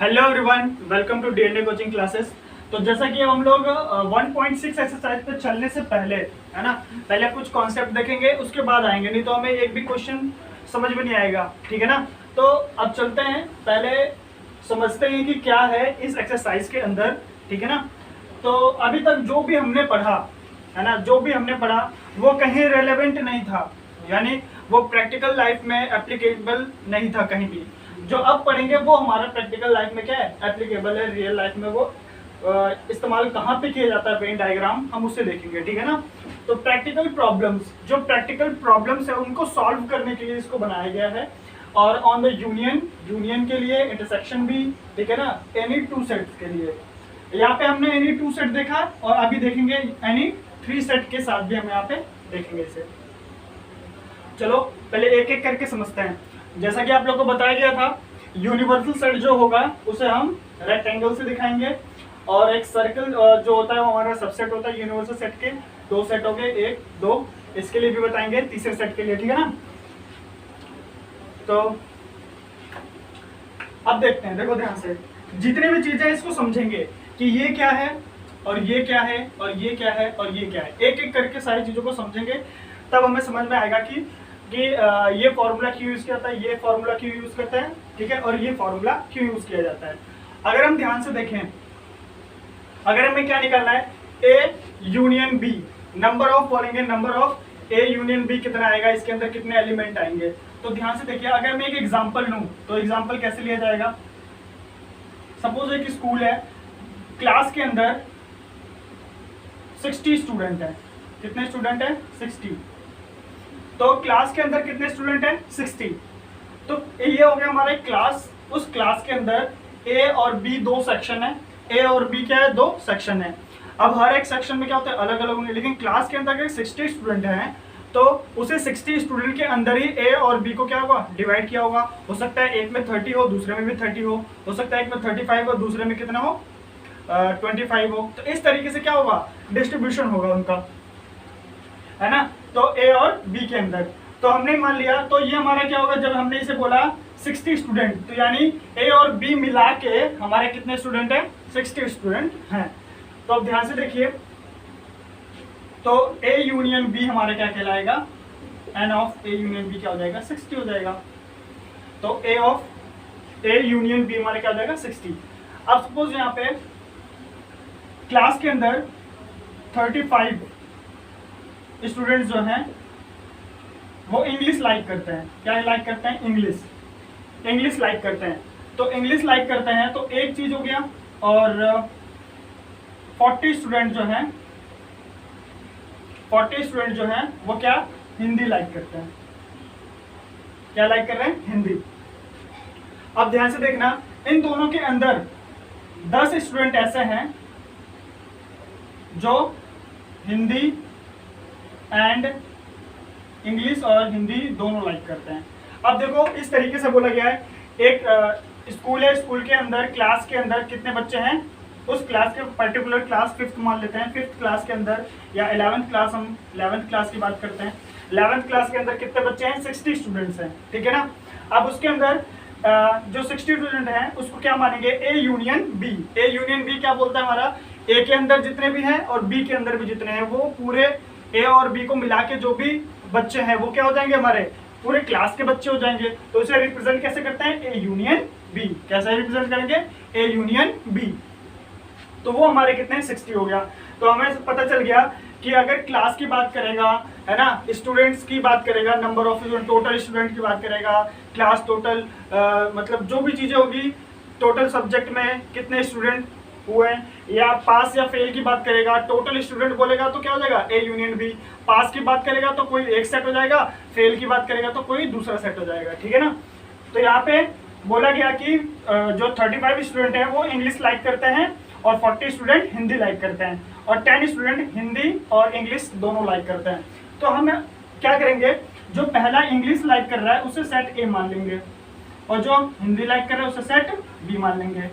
Hello everyone, welcome to DNA coaching classes. तो जैसा कि अब हम लोग 1.6 एक्सरसाइज पे चलने से पहले है ना, पहले कुछ कॉन्सेप्ट देखेंगे, उसके बाद आएंगे, नहीं तो हमें एक भी क्वेश्चन समझ में नहीं आएगा। ठीक है ना। तो अब चलते हैं, पहले समझते हैं कि क्या है इस एक्सरसाइज के अंदर। ठीक है ना। तो अभी तक जो भी हमने पढ़ा है ना, जो भी हमने पढ़ा वो कहीं रेलेवेंट नहीं था, यानी वो प्रैक्टिकल लाइफ में एप्लीकेबल नहीं था कहीं भी। जो अब पढ़ेंगे वो हमारा प्रैक्टिकल लाइफ में क्या है, एप्लीकेबल है। रियल लाइफ में वो इस्तेमाल कहाँ पे किया जाता है, वेन डायग्राम हम उससे देखेंगे। ठीक है ना। तो प्रैक्टिकल प्रॉब्लम्स, जो प्रैक्टिकल प्रॉब्लम्स है उनको सॉल्व करने के लिए इसको बनाया गया है। और ऑन द यूनियन के लिए, इंटरसेक्शन भी, ठीक है ना, एनी टू सेट्स के लिए। यहाँ पे हमने एनी टू सेट देखा और अभी देखेंगे एनी थ्री सेट के साथ भी हम यहाँ पे देखेंगे इसे। चलो पहले एक एक करके समझते हैं। जैसा कि आप लोग को बताया गया था, यूनिवर्सल सेट जो होगा उसे हम रेक्टेंगल से दिखाएंगे, और एक सर्कल जो होता है वो हमारा सबसेट होता है यूनिवर्सल सेट के। दो सेट हो गए, एक दो, इसके लिए भी बताएंगे, तीसरे सेट के लिए। ठीक है ना। तो अब देखते हैं, देखो ध्यान से, जितने भी चीजें इसको समझेंगे कि ये क्या है और ये क्या है और ये क्या है और ये क्या है, एक एक करके सारी चीजों को समझेंगे, तब हमें समझ में आएगा कि ये फॉर्मूला क्यों यूज किया जाता है, ये फॉर्मूला क्यों यूज करते हैं, ठीक है, और ये फॉर्मूला क्यों यूज किया जाता है। अगर हम ध्यान से देखें, अगर हमें क्या निकालना है, A union B, number of बोलेंगे, number of A union B कितना आएगा, इसके अंदर कितने एलिमेंट आएंगे। तो ध्यान से देखिए, अगर मैं एक एग्जांपल लूं तो एग्जांपल कैसे लिया जाएगा। सपोज एक स्कूल है, क्लास के अंदर 60 स्टूडेंट है। कितने स्टूडेंट है, 60। तो क्लास के अंदर कितने स्टूडेंट हैं, 60। तो ये हो गया हमारा क्लास। उस क्लास के अंदर ए और बी दो सेक्शन है। ए और बी क्या है, दो सेक्शन है। अब हर एक सेक्शन में क्या होता है, अलग अलग होंगे, लेकिन क्लास के अंदर अगर 60 स्टूडेंट हैं तो उसे 60 स्टूडेंट के अंदर ही ए और बी को क्या होगा, डिवाइड किया होगा। हो सकता है एक में 30 हो, दूसरे में भी 30 हो सकता है एक में 35 हो, दूसरे में कितना हो, 25 हो। तो इस तरीके से क्या होगा, डिस्ट्रीब्यूशन होगा उनका, है ना। तो ए और बी के अंदर तो हमने मान लिया, तो ये हमारा क्या होगा, जब हमने इसे बोला 60 स्टूडेंट, तो यानी ए और बी मिला के हमारे कितने स्टूडेंट हैं, 60 स्टूडेंट हैं। तो अब ध्यान से देखिए, तो ए यूनियन बी हमारा क्या कहलाएगा, n of A union B क्या हो जाएगा, 60 हो जाएगा। तो A of A union B हमारा क्या हो जाएगा, 60। अब सपोज यहाँ पे क्लास के अंदर 35 स्टूडेंट्स जो हैं वो इंग्लिश लाइक करते हैं। क्या लाइक करते हैं, इंग्लिश लाइक करते हैं। तो इंग्लिश लाइक करते हैं तो एक चीज हो गया, और 40 स्टूडेंट जो हैं वो क्या, हिंदी लाइक करते हैं। क्या लाइक कर रहे हैं, हिंदी। अब ध्यान से देखना, इन दोनों के अंदर 10 स्टूडेंट ऐसे हैं जो हिंदी एंड इंग्लिश और हिंदी दोनों लाइक करते हैं। अब देखो इस तरीके से बोला गया है, एक स्कूल है, स्कूल के अंदर, क्लास के अंदर कितने बच्चे हैं, उस क्लास के पर्टिकुलर क्लास 5th मान लेते हैं, 5th क्लास के अंदर, या 11th क्लास, हम 11th क्लास की बात करते हैं, 11th क्लास के अंदर कितने बच्चे हैं, 60 स्टूडेंट्स हैं। ठीक है ना। अब उसके अंदर जो 60 स्टूडेंट हैं उसको क्या मानेंगे, A union B. A union B क्या बोलता है, हमारा ए के अंदर जितने भी हैं और बी के अंदर भी जितने हैं, वो पूरे ए और बी को मिला के जो भी बच्चे हैं वो क्या हो जाएंगे, हमारे पूरे क्लास के बच्चे हो जाएंगे। तो इसे रिप्रेजेंट कैसे करते हैं, ए यूनियन बी। कैसे रिप्रेजेंट करेंगे, ए यूनियन बी। तो वो हमारे कितने, 60 हो गया। तो हमें पता चल गया कि अगर क्लास की बात करेगा, है ना, स्टूडेंट्स की बात करेगा, नंबर ऑफ टोटल स्टूडेंट की बात करेगा, क्लास टोटल, मतलब जो भी चीजें होगी, टोटल सब्जेक्ट में कितने स्टूडेंट हुए, या पास या फेल की बात करेगा, टोटल स्टूडेंट बोलेगा तो क्या हो जाएगा, ए यूनियन बी। पास की बात करेगा तो कोई एक सेट हो जाएगा, फेल की बात करेगा तो कोई दूसरा सेट हो जाएगा। ठीक है ना। तो यहाँ पे बोला गया कि जो 35 स्टूडेंट हैं वो इंग्लिश लाइक करते हैं, और 40 स्टूडेंट हिंदी लाइक करते हैं, और 10 स्टूडेंट हिंदी और इंग्लिश दोनों लाइक करते हैं। तो हम क्या करेंगे, जो पहला इंग्लिश लाइक कर रहा है उसे सेट ए मान लेंगे, और जो हिंदी लाइक कर रहे हैं उसे सेट बी मान लेंगे।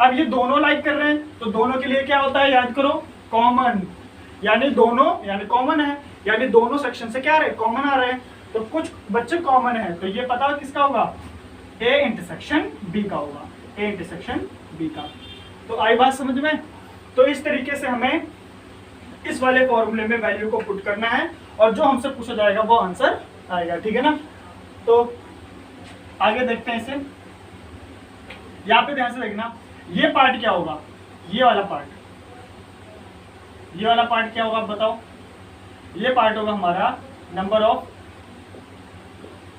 अब ये दोनों लाइक कर रहे हैं तो दोनों के लिए क्या होता है, याद करो, कॉमन, यानी दोनों, यानी कॉमन है, यानी दोनों सेक्शन से क्या आ रहे हैं, कॉमन आ रहे हैं। तो कुछ बच्चे कॉमन है, तो ये पता किसका होगा, ए इंटरसेक्शन बी का होगा। ए इंटरसेक्शन बी का। तो आई बात समझ में? तो इस तरीके से हमें इस वाले फॉर्मूले में वैल्यू को पुट करना है और जो हमसे पूछा जाएगा वो आंसर आएगा, ठीक है ना। तो आगे देखते हैं इसे। यहाँ पे ध्यान से देखना, ये पार्ट क्या होगा, ये वाला पार्ट क्या होगा बताओ। ये पार्ट होगा हमारा number of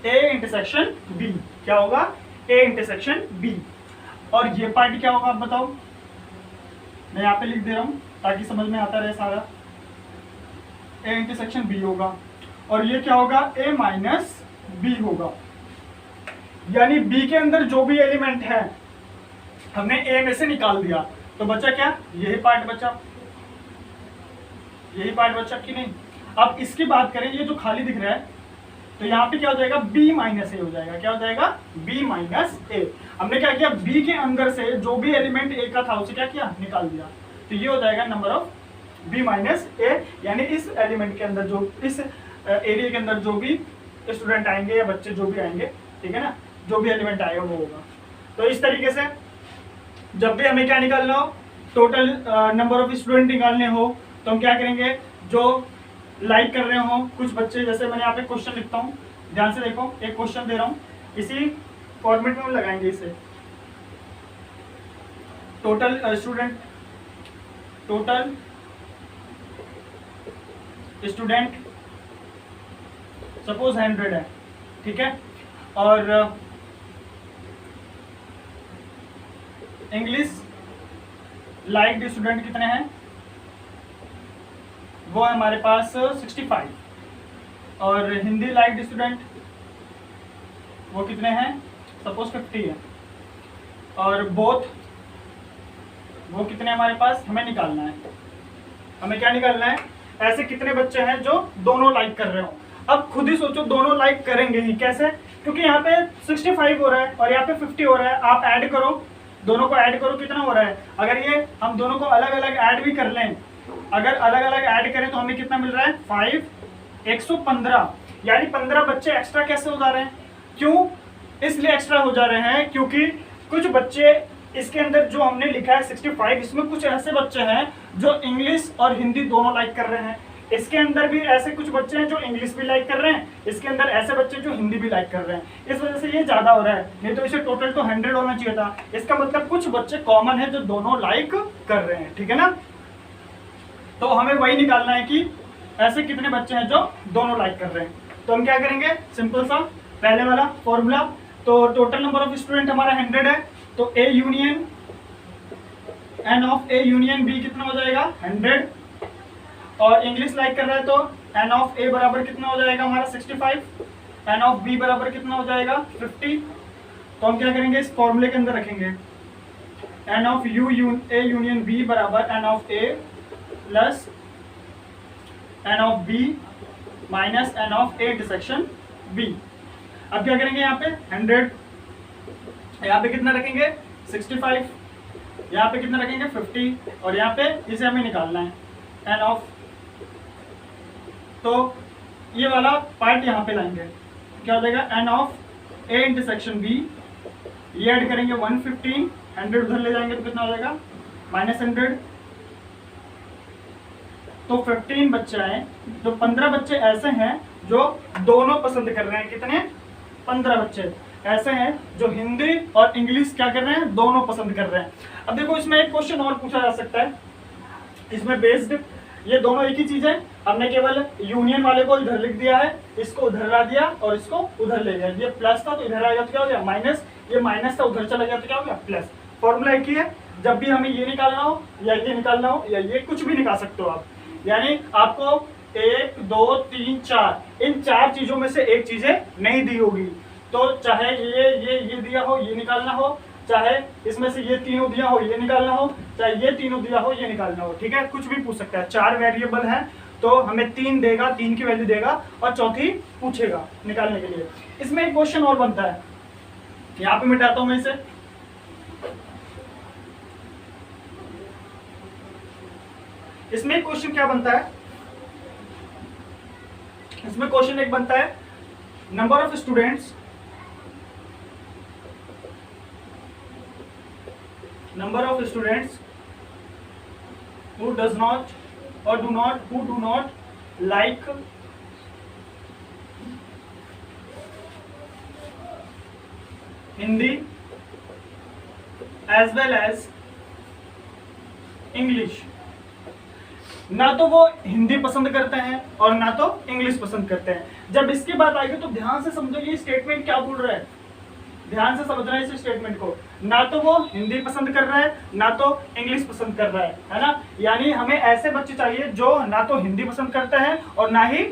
A intersection B. क्या होगा? A intersection B. और ये पार्ट क्या होगा आप बताओ। मैं यहाँ पे लिख दे रहा हूँ ताकि समझ में आता रहे सारा। ए इंटरसेक्शन बी होगा और ये क्या होगा? ए माइनस बी होगा। यानी बी के अंदर जो भी एलिमेंट है हमने ए में से निकाल दिया, तो बचा क्या? यही पार्ट बचा कि नहीं। अब इसकी बात करें, ये जो खाली दिख रहा है तो यहाँ पे क्या हो जाएगा? b माइनस ए हो जाएगा। क्या हो जाएगा? b माइनस ए। हमने क्या किया? b के अंदर से जो भी एलिमेंट a का था उसे क्या किया? निकाल दिया। तो ये हो जाएगा नंबर ऑफ b माइनस ए। यानी इस एलिमेंट के अंदर जो इस एरिया के अंदर जो भी स्टूडेंट आएंगे या बच्चे जो भी आएंगे, ठीक है ना, जो भी एलिमेंट आएगा वो होगा। तो इस तरीके से जब भी हमें क्या निकालना हो, टोटल नंबर ऑफ स्टूडेंट निकालने हो, तो हम क्या करेंगे? जो लाइक कर रहे हो कुछ बच्चे, जैसे मैंने यहाँ पे क्वेश्चन लिखता हूँ, ध्यान से देखो, एक क्वेश्चन दे रहा हूँ, इसी फॉर्मेट में हम लगाएंगे इसे। टोटल स्टूडेंट सपोज 100 है, ठीक है। और इंग्लिश लाइक स्टूडेंट कितने हैं? वो है हमारे पास 65। और हिंदी लाइक स्टूडेंट वो कितने हैं? सपोज 50 है। और बोथ वो कितने हमारे पास? हमें निकालना है। हमें क्या निकालना है? ऐसे कितने बच्चे हैं जो दोनों लाइक कर रहे हो। अब खुद ही सोचो, दोनों लाइक करेंगे ही कैसे? क्योंकि यहाँ पे 65 हो रहा है और यहाँ पे 50 हो रहा है। आप ऐड करो, दोनों को ऐड करो, कितना हो रहा है? अगर ये हम दोनों को अलग अलग ऐड भी कर लें, अगर अलग अलग ऐड करें तो हमें कितना मिल रहा है? 5 115। यानी 15 बच्चे एक्स्ट्रा कैसे हो जा रहे हैं? क्यों इसलिए एक्स्ट्रा हो जा रहे हैं? क्योंकि कुछ बच्चे इसके अंदर जो हमने लिखा है 65, इसमें कुछ ऐसे बच्चे हैं जो इंग्लिश और हिंदी दोनों लाइक कर रहे हैं। इसके अंदर भी ऐसे कुछ बच्चे हैं जो इंग्लिश भी लाइक कर रहे हैं, इसके अंदर ऐसे बच्चे जो हिंदी भी लाइक कर रहे हैं। इस वजह से ये ज्यादा हो रहा है, नहीं तो इसे टोटल तो 100 होना चाहिए था। इसका मतलब कुछ बच्चे कॉमन है जो दोनों लाइक कर रहे हैं, ठीक है ना। तो हमें वही निकालना है कि ऐसे कितने बच्चे हैं जो दोनों लाइक कर रहे हैं। तो हम क्या करेंगे? सिंपल सा पहले वाला फॉर्मूला। तो टोटल नंबर ऑफ स्टूडेंट हमारा 100 है, तो A union n of A union B कितना हो जाएगा? 100। और इंग्लिश लाइक कर रहा है तो एन ऑफ ए बराबर कितना हो जाएगा हमारा? 65। एन ऑफ बी बराबर कितना हो जाएगा? 50। तो हम क्या करेंगे? इस फॉर्मूले के अंदर रखेंगे N of A union B बराबर N of A plus N of B minus N of A intersection B. अब क्या करेंगे? यहाँ पे 100, यहाँ पे कितना रखेंगे? 65, यहाँ पे कितना रखेंगे? 50, और यहाँ पे इसे हमें निकालना है एन ऑफ। तो ये वाला पार्ट यहाँ पे लाएंगे, क्या हो जाएगा? N of A intersection B. ये ऐड करेंगे 115, 100 उधर ले जाएंगे तो कितना हो जाएगा? -100। तो 15 बच्चे आए, तो 15 बच्चे ऐसे हैं जो दोनों पसंद कर रहे हैं। कितने? 15 बच्चे ऐसे हैं जो हिंदी और इंग्लिश क्या कर रहे हैं? दोनों पसंद कर रहे हैं। अब देखो, इसमें एक क्वेश्चन और पूछा जा सकता है, इसमें बेस्ड ये दोनों एक ही चीज है, हमने केवल यूनियन वाले को इधर लिख दिया है, इसको उधर ला दिया और इसको उधर ले गया। ये प्लस था तो इधर आ गया तो क्या हो गया? माइनस। ये माइनस था उधर चला गया तो क्या हो गया? प्लस। फॉर्मूला एक ही है। जब भी हमें ये निकालना हो या ये निकालना हो या ये कुछ भी निकाल सकते हो आप। यानी आपको 1 2 3 4 इन 4 चीजों में से एक चीजें नहीं दी होगी, तो चाहे ये दिया हो ये निकालना हो, चाहे इसमें से ये तीनों दिया हो ये निकालना हो, चाहे ये तीनों दिया हो ये निकालना हो, ठीक है। कुछ भी पूछ सकता है। 4 वेरिएबल है तो हमें 3 देगा, 3 की वैल्यू देगा और चौथी पूछेगा निकालने के लिए। इसमें एक क्वेश्चन और बनता है, यहाँ पे मिटाता हूं मैं इसे। इसमें एक क्वेश्चन क्या बनता है? इसमें क्वेश्चन एक बनता है, number of students number of students who does not or who do not like Hindi as well as English। ना तो वो हिंदी पसंद करते हैं और ना तो इंग्लिश पसंद करते हैं। जब इसकी बात आएगी तो ध्यान से समझो ये स्टेटमेंट क्या बोल रहा है, ध्यान से समझना है इस स्टेटमेंट को। ना तो वो हिंदी पसंद कर रहा है ना तो इंग्लिश पसंद कर रहा है ना। यानी हमें ऐसे बच्चे चाहिए जो ना तो हिंदी पसंद करते हैं और ना ही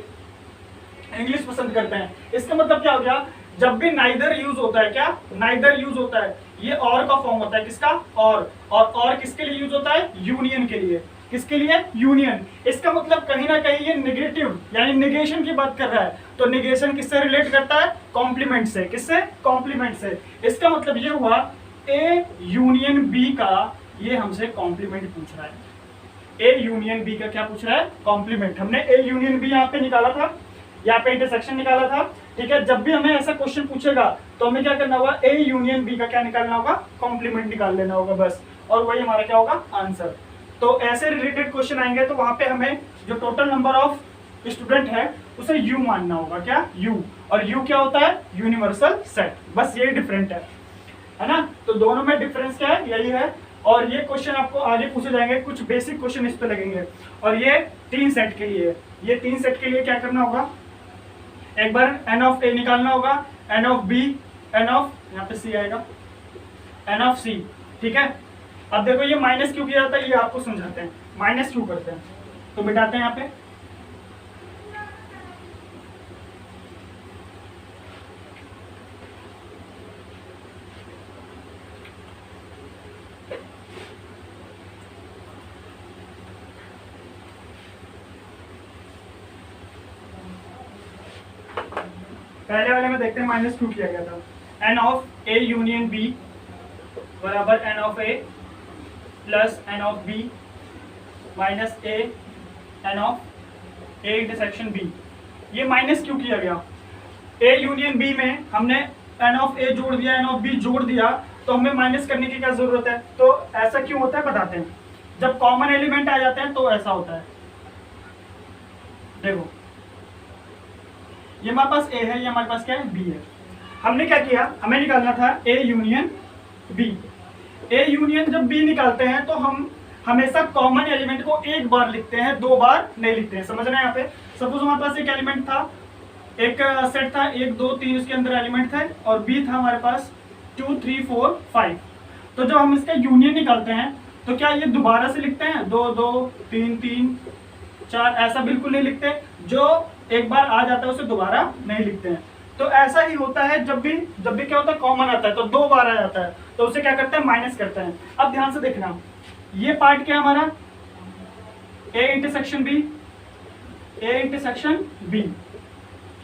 इंग्लिश पसंद करते हैं। इसका मतलब क्या हो गया, जब भी नाइदर यूज होता है, क्या नाइदर यूज होता है, ये और का फॉर्म होता है, किसका और किसके लिए यूज होता है, यूनियन के लिए। किसके लिए, यूनियन। इसका मतलब कहीं ना कहीं ये नेगेटिव यानी नेगेशन की बात कर रहा है। तो नेगेशन किससे रिलेट करता है, कॉम्प्लीमेंट से। किससे, कॉम्प्लीमेंट से। इसका मतलब ये हुआ ए यूनियन बी का ये हमसे कॉम्प्लीमेंट पूछ रहा है। ए यूनियन बी का क्या पूछ रहा है, कॉम्प्लीमेंट। हमने ए यूनियन बी यहाँ पे निकाला था, यहाँ पे इंटरसेक्शन निकाला था, ठीक है। जब भी हमें ऐसा क्वेश्चन पूछेगा तो हमें क्या करना होगा, ए यूनियन बी का क्या निकालना होगा, कॉम्प्लीमेंट निकाल लेना होगा बस, और वही हमारा क्या होगा, आंसर। तो ऐसे रिलेटेड क्वेश्चन आएंगे तो वहां पे हमें जो टोटल नंबर ऑफ स्टूडेंट है उसे यू मानना होगा, क्या, यू। और यू क्या होता है, यूनिवर्सल सेट। बस ये डिफरेंट है ना। तो दोनों में डिफरेंस क्या है, यही है। और ये क्वेश्चन आपको आगे पूछे जाएंगे, कुछ बेसिक क्वेश्चन इस पे लगेंगे। और ये 3 सेट के लिए, ये 3 सेट के लिए क्या करना होगा, एक बार एन ऑफ ए निकालना होगा, n of B, N of, यहाँ पे सी आएगा, एन ऑफ सी, ठीक है। अब देखो ये माइनस क्यों किया जाता है, ये आपको समझाते हैं माइनस क्यों करते हैं। तो मिटाते हैं यहाँ पे, पहले वाले में देखते हैं माइनस क्यों किया गया था। N of A union B बराबर N of A plus N of B minus A N of A intersection B. ये माइनस क्यों किया गया, ए यूनियन बी में हमने एन ऑफ ए जोड़ दिया, एन ऑफ बी जोड़ दिया, तो हमें माइनस करने की क्या जरूरत है। तो ऐसा क्यों होता है बताते हैं। जब कॉमन एलिमेंट आ जाते हैं तो ऐसा होता है। देखो ये हमारे पास ए है, ये हमारे पास क्या है, बी है। हमने क्या किया, हमें निकालना था A union B. A union जब बी निकालते हैं तो हम हमेशा कॉमन एलिमेंट को एक बार लिखते हैं, 2 बार नहीं लिखते हैं। समझना है यहाँ पे। सपोज हमारे पास एक एलिमेंट था, एक सेट था 1 2 3 उसके अंदर एलिमेंट थे, और बी था हमारे पास 2 3 4 5। तो जब हम इसका यूनियन निकालते हैं तो क्या ये दोबारा से लिखते हैं 2 2 3 3 4, ऐसा बिल्कुल नहीं लिखते। जो एक बार आ जाता है उसे दोबारा नहीं लिखते हैं। तो ऐसा ही होता है जब भी क्या होता है, कॉमन आता है तो 2 बार आ जाता है तो उसे क्या करते हैं, माइनस करते हैं। अब ध्यान से देखना, ये पार्ट क्या है हमारा, A intersection B, A intersection B.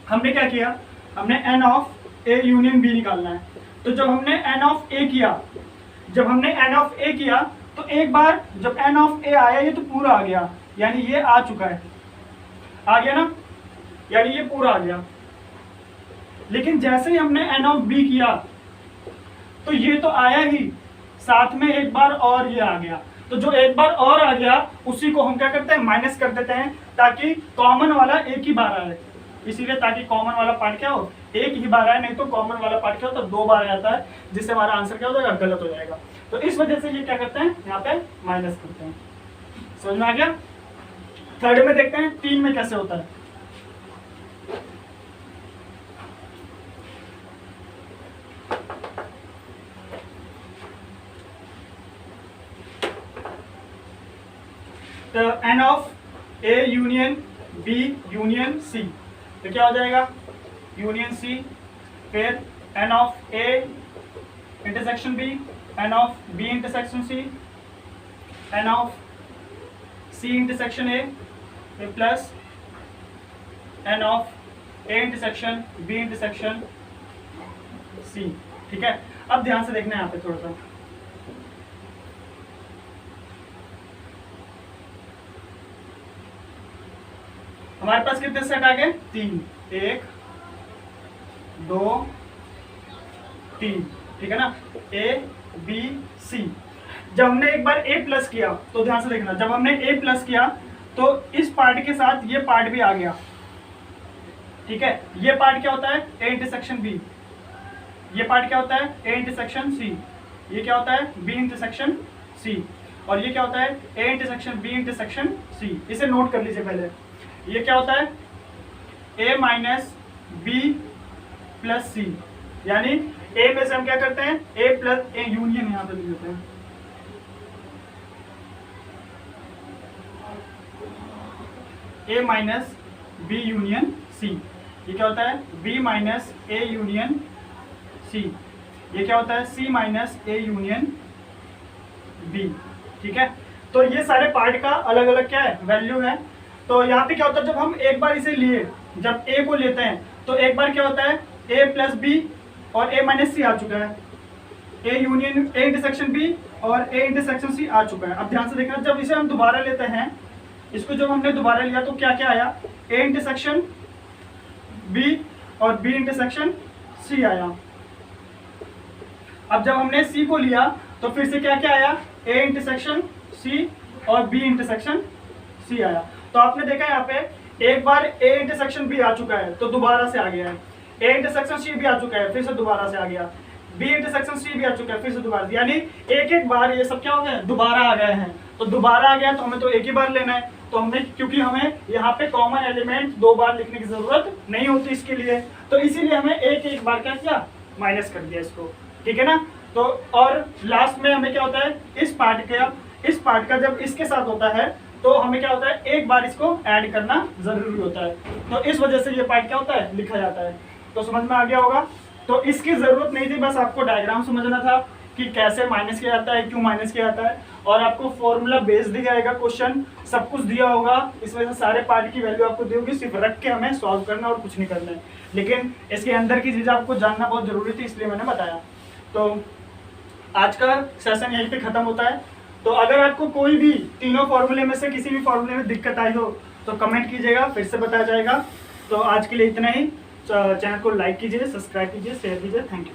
हमने क्या किया, हमने n of A union B निकालना है। तो जब हमने एन ऑफ ए किया, तो एक बार जब एन ऑफ ए आया ये तो पूरा आ गया, यानी ये आ चुका है, आ गया ना, यानी ये पूरा आ गया। लेकिन जैसे ही हमने एन ऑफ बी किया तो ये तो आया ही, साथ में एक बार और ये आ गया। तो जो एक बार और आ गया उसी को हम क्या करते हैं, माइनस कर देते हैं, ताकि कॉमन वाला एक ही बार आए। इसीलिए ताकि कॉमन वाला पार्ट क्या हो, एक ही बार आए, नहीं तो कॉमन वाला पार्ट क्या हो तो 2 बार आ जाता है, जिससे हमारा आंसर क्या हो जाएगा, गलत हो जाएगा। तो इस वजह से ये क्या करते हैं, यहाँ पे माइनस करते हैं। समझ में आ गया। थर्ड में देखते हैं 3 में कैसे होता है। तो N of A union B union C, तो क्या हो जाएगा, यूनियन सी। फिर N of A intersection B, N of B intersection C, N of C intersection A, फिर plus N of A intersection B intersection C. ठीक है। अब ध्यान से देखना है यहाँ पे थोड़ा सा, हमारे पास कितने सेट आ गए, 3, 1 2 3, ठीक है ना, ए बी सी। जब हमने एक बार a प्लस किया तो ध्यान से देखना, जब हमने a प्लस किया तो इस पार्ट के साथ ये पार्ट भी आ गया, ठीक है। ये पार्ट क्या होता है, a इंटरसेक्शन b, ये पार्ट क्या होता है, a इंटरसेक्शन c, ये क्या होता है, b इंटरसेक्शन c, और ये क्या होता है, a intersection b intersection c। इसे नोट कर लीजिए पहले। ये क्या होता है, a minus b plus c, यानी a में से हम क्या करते हैं, a प्लस a यूनियन यहाँ पे लिख देते हैं, a minus b union c। ये क्या होता है, b minus a union c। ये क्या होता है, c minus a union b, ठीक है। तो ये सारे पार्ट का अलग अलग क्या है, वैल्यू है। तो यहाँ पे क्या होता है, जब हम एक बार इसे लिए, जब a को लेते हैं तो एक बार क्या होता है, a प्लस b और a माइनस c आ चुका है, a union a intersection b और a इंटरसेक्शन c आ चुका है। अब ध्यान से देखना, जब इसे हम दोबारा लेते हैं, इसको जब हमने दोबारा लिया तो क्या क्या आया, a इंटरसेक्शन b और b इंटरसेक्शन c आया। अब जब हमने c को लिया तो फिर से क्या क्या आया, a इंटरसेक्शन c और b इंटरसेक्शन c आया। तो आपने देखा यहाँ पे एक बार a इंटरसेक्शन b आ चुका है तो दोबारा से आ गया है, a इंटरसेक्शन c भी आ चुका है फिर से दोबारा से आ गया, b इंटरसेक्शन c भी आ चुका है फिर से दोबारा, यानी एक एक बार ये सब क्या हो गए, दोबारा आ गए हैं। तो दोबारा आ गया तो हमें तो एक ही बार लेना है, तो हमने, क्योंकि हमें यहाँ पे कॉमन एलिमेंट दो बार लिखने की जरूरत नहीं होती इसके लिए, तो इसीलिए हमें एक एक बार क्या किया, माइनस कर दिया इसको, ठीक है ना। तो और लास्ट में हमें क्या होता है, इस पार्ट का जब इसके साथ होता है तो हमें क्या होता है, एक बार इसको ऐड करना जरूरी होता है। तो इस वजह से ये पार्ट क्या होता है, लिखा जाता है। तो समझ में आ गया होगा। तो इसकी जरूरत नहीं थी, बस आपको डायग्राम समझना था कि कैसे माइनस किया जाता है, क्यों माइनस किया जाता है, और आपको फॉर्मूला बेस दिया जाएगा, क्वेश्चन सब कुछ दिया होगा, इस वजह से सारे पार्ट की वैल्यू आपको दी होगी, सिर्फ रख के हमें सॉल्व करना और कुछ नहीं करना है। लेकिन इसके अंदर की चीज़ आपको जानना बहुत जरूरी थी, इसलिए मैंने बताया। तो आज का सेशन यहीं पे खत्म होता है। तो अगर आपको कोई भी तीनों फॉर्मूले में से किसी भी फॉर्मूले में दिक्कत आई हो तो कमेंट कीजिएगा, फिर से बताया जाएगा। तो आज के लिए इतना ही। चैनल को लाइक कीजिए, सब्सक्राइब कीजिए, शेयर कीजिए। Thank you.